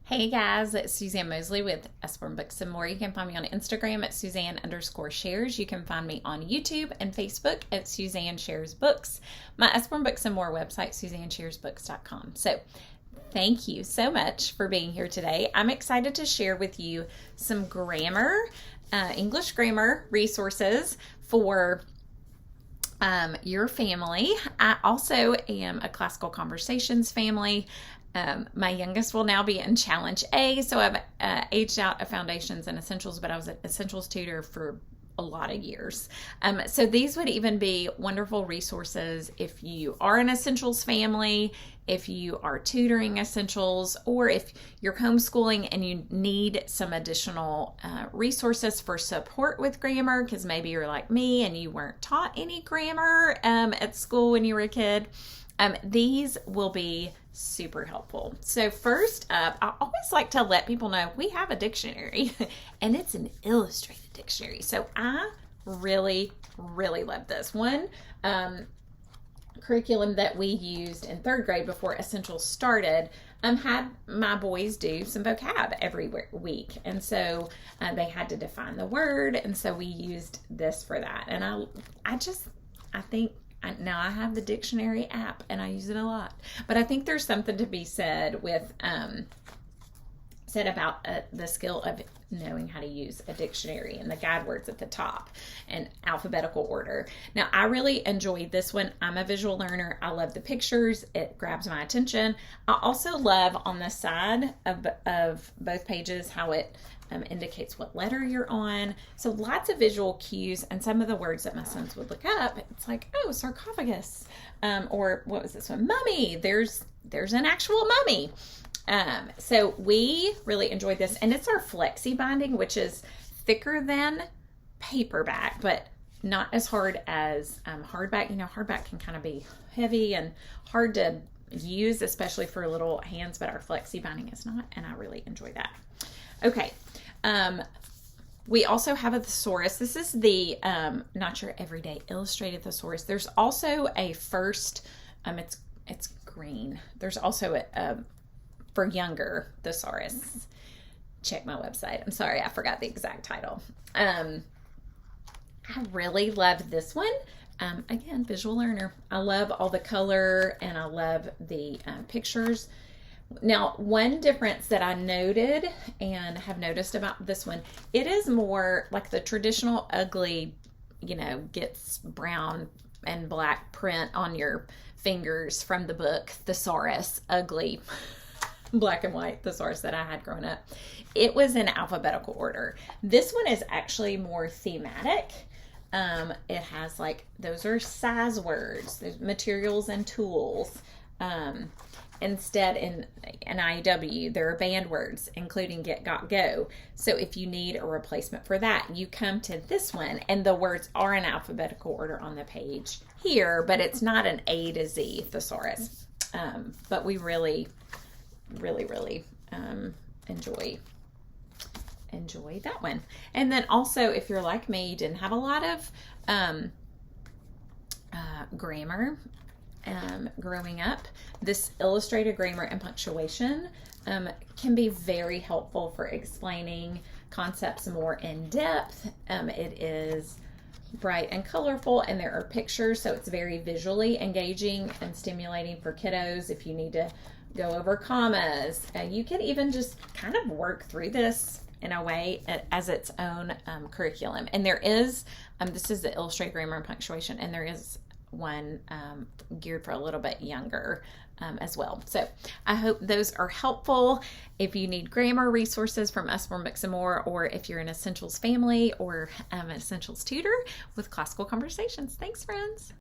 Hey guys, it's Suzanne Mosley with Usborne Books and More. You can find me on Instagram at Suzanne_Shares. You can find me on YouTube and Facebook at Suzanne Shares Books. My Usborne Books and More website, SuzanneSharesBooks.com. So thank you so much for being here today. I'm excited to share with you some grammar, English grammar resources for your family. I also am a classical conversations family. My youngest will now be in Challenge A, so I've aged out of Foundations and Essentials, but I was an Essentials tutor for a lot of years. So these would even be wonderful resources if you are an Essentials family, if you are tutoring Essentials, or if you're homeschooling and you need some additional resources for support with grammar, because maybe you're like me and you weren't taught any grammar at school when you were a kid. These will be super helpful. So first up, I always like to let people know we have a dictionary and it's an illustrated dictionary. So I really love this one. Curriculum that we used in third grade before Essentials started had my boys do some vocab every week. And so they had to define the word. And so we used this for that. And I think now I have the dictionary app and I use it a lot, but I think there's something to be said with about the skill of knowing how to use a dictionary and the guide words at the top and alphabetical order. Now I really enjoyed this one. I'm a visual learner. I love the pictures. It grabs my attention. I also love on the side of both pages how it indicates what letter you're on. So lots of visual cues, and some of the words that my sons would look up, it's like, oh, sarcophagus, or what was this one? Mummy. There's an actual mummy. So we really enjoyed this, and it's our flexi binding, which is thicker than paperback, but not as hard as hardback. You know, hardback can kind of be heavy and hard to use, especially for little hands, but our flexi binding is not, and I really enjoy that. Okay. We also have a Thesaurus. This is the not your everyday illustrated Thesaurus. There's also a first, it's green. There's also a for younger Thesaurus. Check my website. I'm sorry, I forgot the exact title. I really love this one. Again, visual learner. I love all the color and I love the pictures. Now, one difference that I noted and have noticed about this one, it is more like the traditional ugly, gets brown and black print on your fingers from the book Thesaurus, ugly black and white Thesaurus that I had growing up. It was in alphabetical order. This one is actually more thematic. It has those are size words, there's materials and tools. Instead, in an IEW, there are band words, including get, got, go. So if you need a replacement for that, you come to this one, and the words are in alphabetical order on the page here, but it's not an A to Z thesaurus. But we really enjoy that one. And then also, if you're like me, you didn't have a lot of grammar growing up, this illustrated grammar and punctuation can be very helpful for explaining concepts more in depth. It is bright and colorful, and there are pictures, so it's very visually engaging and stimulating for kiddos. If you need to go over commas, you can even just kind of work through this in a way as its own curriculum. And there is, this is the illustrated grammar and punctuation, and there is one geared for a little bit younger as well. So I hope those are helpful. If you need grammar resources from Usborne Books and More, or if you're an Essentials family or an Essentials tutor with classical conversations. Thanks, friends.